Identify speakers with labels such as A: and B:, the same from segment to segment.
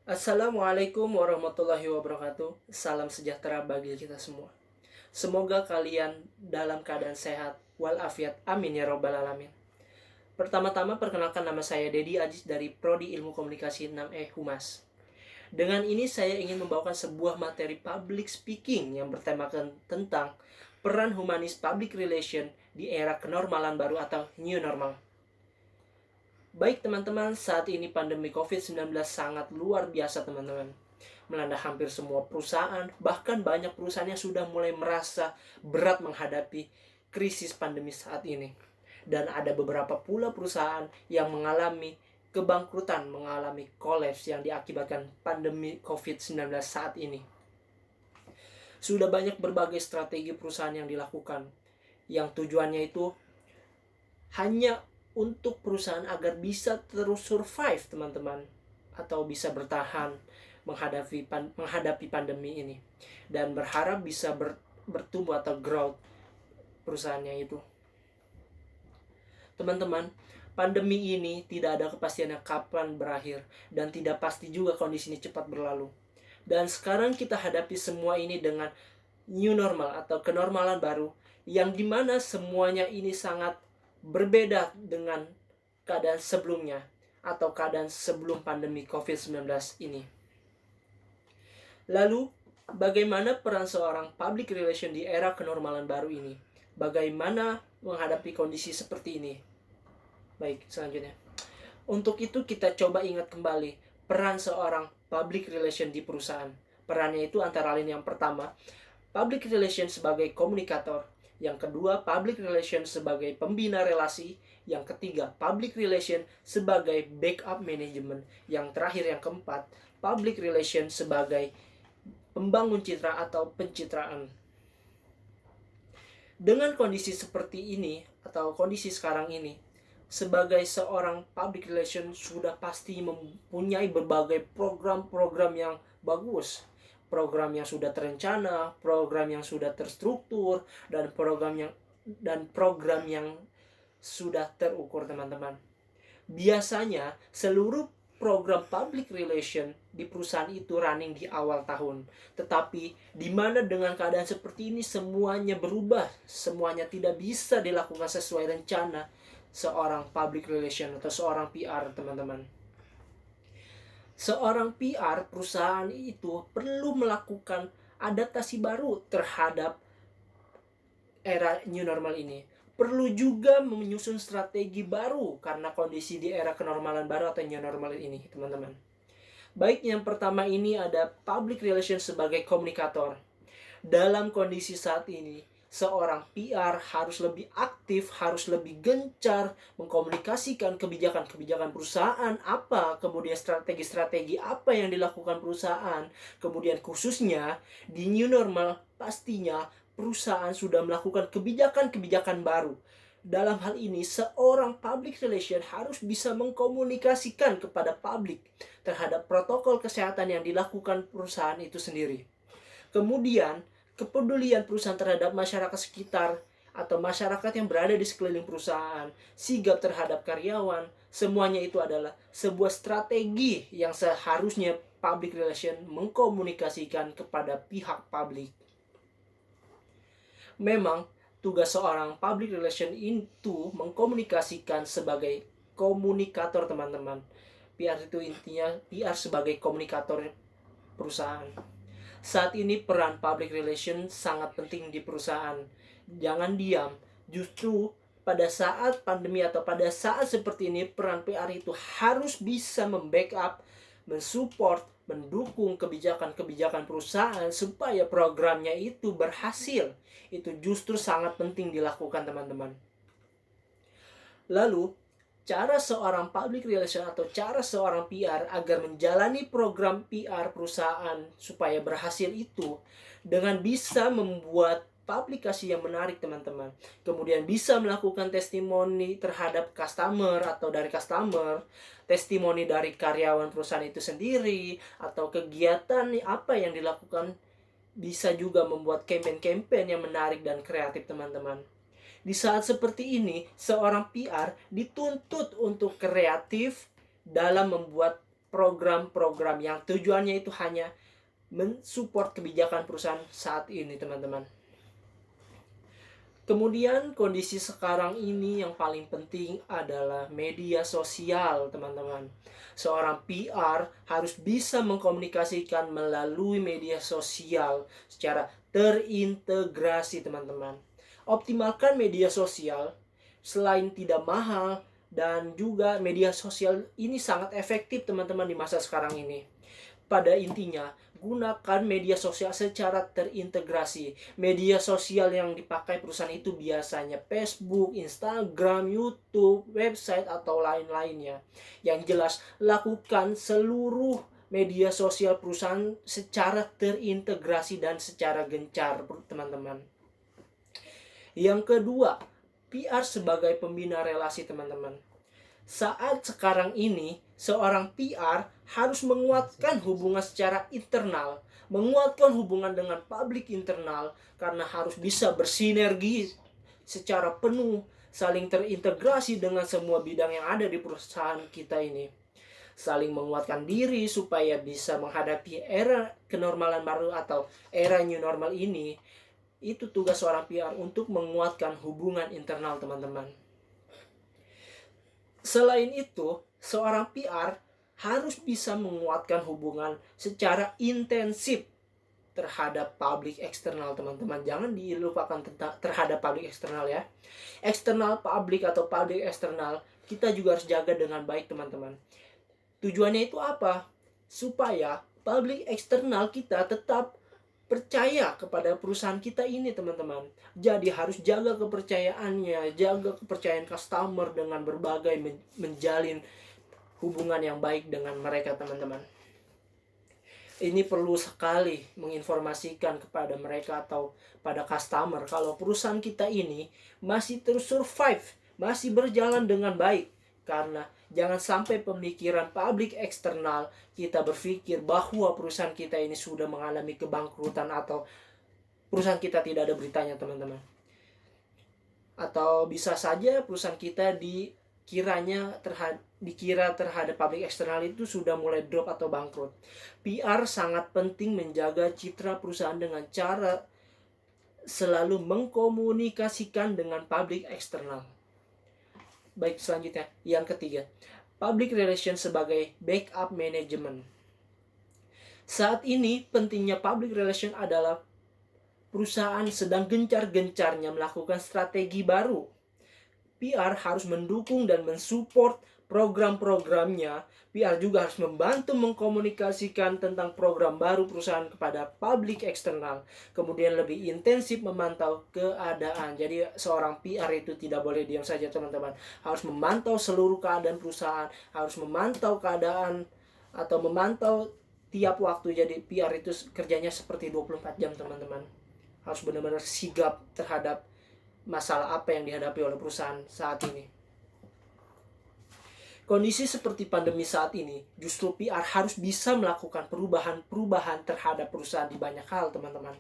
A: Assalamualaikum warahmatullahi wabarakatuh. Salam sejahtera bagi kita semua. Semoga kalian dalam keadaan sehat walafiat. Amin ya robbal alamin. Pertama-tama perkenalkan, nama saya Dedi Ajis dari Prodi Ilmu Komunikasi 6E Humas. Dengan ini saya ingin membawakan sebuah materi public speaking yang bertemakan tentang peran humanis public relation di era kenormalan baru atau new normal. Baik teman-teman, saat ini pandemi COVID-19 sangat luar biasa teman-teman. Melanda hampir semua perusahaan, bahkan banyak perusahaan yang sudah mulai merasa berat menghadapi krisis pandemi saat ini. Dan ada beberapa pula perusahaan yang mengalami kebangkrutan, mengalami kolaps yang diakibatkan pandemi COVID-19 saat ini. Sudah banyak berbagai strategi perusahaan yang dilakukan, yang tujuannya itu hanya untuk perusahaan agar bisa terus survive teman-teman, atau bisa bertahan menghadapi pandemi ini, dan berharap bisa bertumbuh atau growth perusahaannya itu. Teman-teman, pandemi ini tidak ada kepastiannya kapan berakhir, dan tidak pasti juga kondisi ini cepat berlalu. Dan sekarang kita hadapi semua ini dengan new normal atau kenormalan baru, yang dimana semuanya ini sangat berbeda dengan keadaan sebelumnya atau keadaan sebelum pandemi COVID-19 ini. Lalu, bagaimana peran seorang public relation di era kenormalan baru ini? Bagaimana menghadapi kondisi seperti ini? Baik, selanjutnya. Untuk itu kita coba ingat kembali peran seorang public relation di perusahaan. Perannya itu antara lain, yang pertama, public relation sebagai komunikator. Yang kedua, public relation sebagai pembina relasi. Yang ketiga, public relation sebagai backup management. Yang terakhir, yang keempat, public relation sebagai pembangun citra atau pencitraan. Dengan kondisi seperti ini atau kondisi sekarang ini, sebagai seorang public relation sudah pasti mempunyai berbagai program-program yang bagus, program yang sudah terencana, program yang sudah terstruktur, dan program yang sudah terukur teman-teman. Biasanya seluruh program public relation di perusahaan itu running di awal tahun. Tetapi di mana dengan keadaan seperti ini semuanya berubah, semuanya tidak bisa dilakukan sesuai rencana seorang public relation atau seorang PR teman-teman. Seorang PR perusahaan itu perlu melakukan adaptasi baru terhadap era new normal ini. Perlu juga menyusun strategi baru karena kondisi di era kenormalan baru atau new normal ini, teman-teman. Baik, yang pertama ini ada public relations sebagai komunikator. Dalam kondisi saat ini, seorang PR harus lebih aktif, harus lebih gencar mengkomunikasikan kebijakan-kebijakan perusahaan apa, kemudian strategi-strategi apa yang dilakukan perusahaan. Kemudian khususnya di new normal, pastinya perusahaan sudah melakukan kebijakan-kebijakan baru. Dalam hal ini, seorang public relation harus bisa mengkomunikasikan kepada publik terhadap protokol kesehatan yang dilakukan perusahaan itu sendiri. Kemudian, kepedulian perusahaan terhadap masyarakat sekitar atau masyarakat yang berada di sekeliling perusahaan, sigap terhadap karyawan, semuanya itu adalah sebuah strategi yang seharusnya public relation mengkomunikasikan kepada pihak publik. Memang tugas seorang public relation itu mengkomunikasikan sebagai komunikator teman-teman. PR itu intinya PR sebagai komunikator perusahaan. Saat ini peran public relation sangat penting di perusahaan. Jangan diam. Justru pada saat pandemi atau pada saat seperti ini, peran PR itu harus bisa membackup, mensupport, mendukung kebijakan-kebijakan perusahaan supaya programnya itu berhasil. Itu justru sangat penting dilakukan teman-teman. Lalu, cara seorang public relation atau cara seorang PR agar menjalani program PR perusahaan supaya berhasil itu dengan bisa membuat publikasi yang menarik teman-teman. Kemudian bisa melakukan testimoni terhadap customer atau dari customer, testimoni dari karyawan perusahaan itu sendiri, atau kegiatan apa yang dilakukan. Bisa juga membuat campaign-campaign yang menarik dan kreatif teman-teman. Di saat seperti ini, seorang PR dituntut untuk kreatif dalam membuat program-program yang tujuannya itu hanya mensupport kebijakan perusahaan saat ini, teman-teman. Kemudian kondisi sekarang ini yang paling penting adalah media sosial, teman-teman. Seorang PR harus bisa mengkomunikasikan melalui media sosial secara terintegrasi, teman-teman. Optimalkan media sosial. Selain tidak mahal, dan juga media sosial ini sangat efektif, teman-teman, di masa sekarang ini. Pada intinya, gunakan media sosial secara terintegrasi. Media sosial yang dipakai perusahaan itu biasanya Facebook, Instagram, YouTube, website, atau lain-lainnya. Yang jelas, lakukan seluruh media sosial perusahaan secara terintegrasi dan secara gencar, teman-teman. Yang kedua, PR sebagai pembina relasi, teman-teman. Saat sekarang ini, seorang PR harus menguatkan hubungan secara internal, menguatkan hubungan dengan publik internal, karena harus bisa bersinergi secara penuh, saling terintegrasi dengan semua bidang yang ada di perusahaan kita ini. Saling menguatkan diri supaya bisa menghadapi era kenormalan baru atau era new normal ini. Itu tugas seorang PR untuk menguatkan hubungan internal, teman-teman. Selain itu, seorang PR harus bisa menguatkan hubungan secara intensif terhadap publik eksternal, teman-teman. Jangan dilupakan terhadap publik eksternal ya. Eksternal publik atau publik eksternal kita juga harus jaga dengan baik, teman-teman. Tujuannya itu apa? Supaya publik eksternal kita tetap percaya kepada perusahaan kita ini, teman-teman. Jadi harus jaga kepercayaannya, jaga kepercayaan customer dengan berbagai menjalin hubungan yang baik dengan mereka, teman-teman. Ini perlu sekali menginformasikan kepada mereka atau pada customer kalau perusahaan kita ini masih terus survive, masih berjalan dengan baik. Karena jangan sampai pemikiran publik eksternal kita berpikir bahwa perusahaan kita ini sudah mengalami kebangkrutan atau perusahaan kita tidak ada beritanya, teman-teman. Atau bisa saja perusahaan kita dikira terhadap publik eksternal itu sudah mulai drop atau bangkrut. PR sangat penting menjaga citra perusahaan dengan cara selalu mengkomunikasikan dengan publik eksternal. Baik, selanjutnya yang ketiga, public relations sebagai backup management. Saat ini pentingnya public relations adalah perusahaan sedang gencar-gencarnya melakukan strategi baru. PR harus mendukung dan mensupport program-programnya. PR juga harus membantu mengkomunikasikan tentang program baru perusahaan kepada publik eksternal. Kemudian lebih intensif memantau keadaan. Jadi seorang PR itu tidak boleh diam saja, teman-teman. Harus memantau seluruh keadaan perusahaan, harus memantau keadaan atau memantau tiap waktu. Jadi PR itu kerjanya seperti 24 jam, teman-teman. Harus benar-benar sigap terhadap masalah apa yang dihadapi oleh perusahaan saat ini. Kondisi seperti pandemi saat ini, justru PR harus bisa melakukan perubahan-perubahan terhadap perusahaan di banyak hal, teman-teman.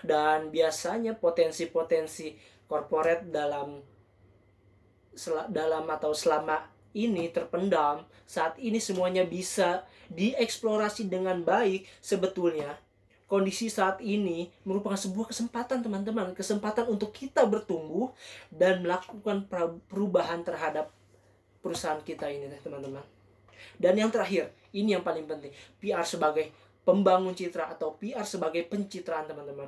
A: Dan biasanya potensi-potensi corporate dalam atau selama ini terpendam, saat ini semuanya bisa dieksplorasi dengan baik. Sebetulnya kondisi saat ini merupakan sebuah kesempatan, teman-teman. Kesempatan untuk kita bertumbuh dan melakukan perubahan terhadap perusahaan kita ini, teman-teman. Dan yang terakhir, ini yang paling penting, PR sebagai pembangun citra atau PR sebagai pencitraan, teman-teman.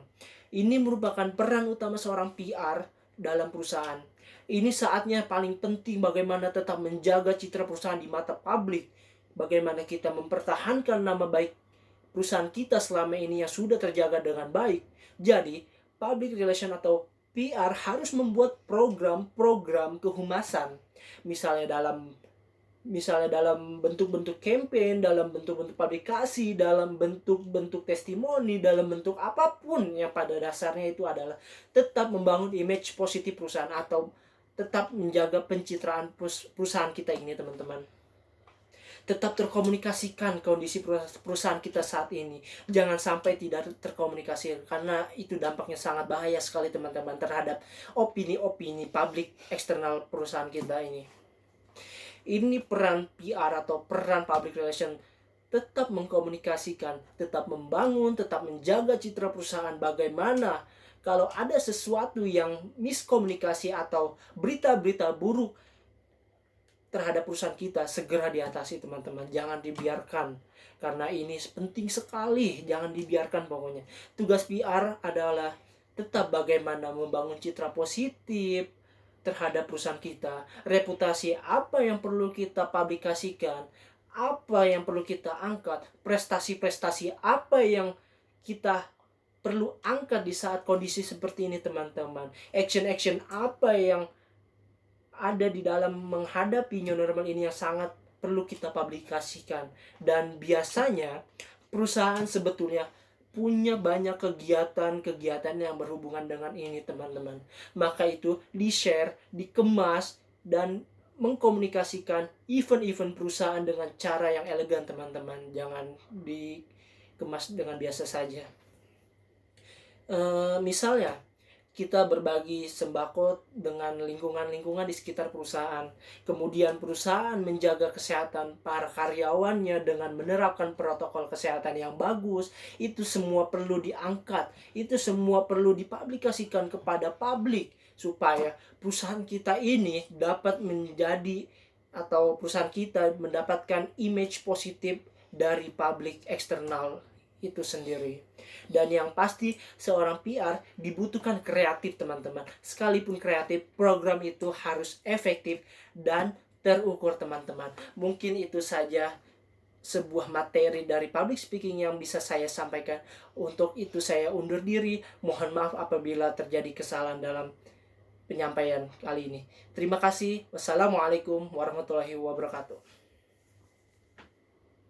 A: Ini merupakan peran utama seorang PR dalam perusahaan. Ini saatnya paling penting bagaimana tetap menjaga citra perusahaan di mata publik. Bagaimana kita mempertahankan nama baik perusahaan kita selama ini yang sudah terjaga dengan baik. Jadi, public relation atau PR harus membuat program-program kehumasan. Misalnya dalam bentuk-bentuk campaign, dalam bentuk-bentuk publikasi, dalam bentuk-bentuk testimoni, dalam bentuk apapun yang pada dasarnya itu adalah tetap membangun image positif perusahaan atau tetap menjaga pencitraan perusahaan kita ini, teman-teman. Tetap terkomunikasikan kondisi perusahaan kita saat ini. Jangan sampai tidak terkomunikasi, karena itu dampaknya sangat bahaya sekali, teman-teman, terhadap opini-opini publik eksternal perusahaan kita ini. Ini peran PR atau peran public relation tetap mengkomunikasikan, tetap membangun, tetap menjaga citra perusahaan. Bagaimana kalau ada sesuatu yang miskomunikasi atau berita-berita buruk terhadap perusahaan kita, segera diatasi teman-teman. Jangan dibiarkan, karena ini penting sekali. Jangan dibiarkan pokoknya. Tugas PR adalah tetap bagaimana membangun citra positif terhadap perusahaan kita. Reputasi apa yang perlu kita publikasikan, apa yang perlu kita angkat, prestasi-prestasi apa yang kita perlu angkat di saat kondisi seperti ini teman-teman. Action-action apa yang ada di dalam menghadapi new normal ini yang sangat perlu kita publikasikan. Dan biasanya perusahaan sebetulnya punya banyak kegiatan-kegiatan yang berhubungan dengan ini teman-teman. Maka itu di-share, dikemas, dan mengkomunikasikan event-event perusahaan dengan cara yang elegan teman-teman. Jangan dikemas dengan biasa saja. Misalnya kita berbagi sembako dengan lingkungan-lingkungan di sekitar perusahaan. Kemudian perusahaan menjaga kesehatan para karyawannya dengan menerapkan protokol kesehatan yang bagus. Itu semua perlu diangkat. Itu semua perlu dipublikasikan kepada publik supaya perusahaan kita ini dapat menjadi, atau perusahaan kita mendapatkan image positif dari publik eksternal itu sendiri. Dan yang pasti seorang PR dibutuhkan kreatif teman-teman. Sekalipun kreatif, program itu harus efektif dan terukur teman-teman. Mungkin itu saja sebuah materi dari public speaking yang bisa saya sampaikan. Untuk itu saya undur diri. Mohon maaf apabila terjadi kesalahan dalam penyampaian kali ini. Terima kasih. Wassalamualaikum warahmatullahi wabarakatuh.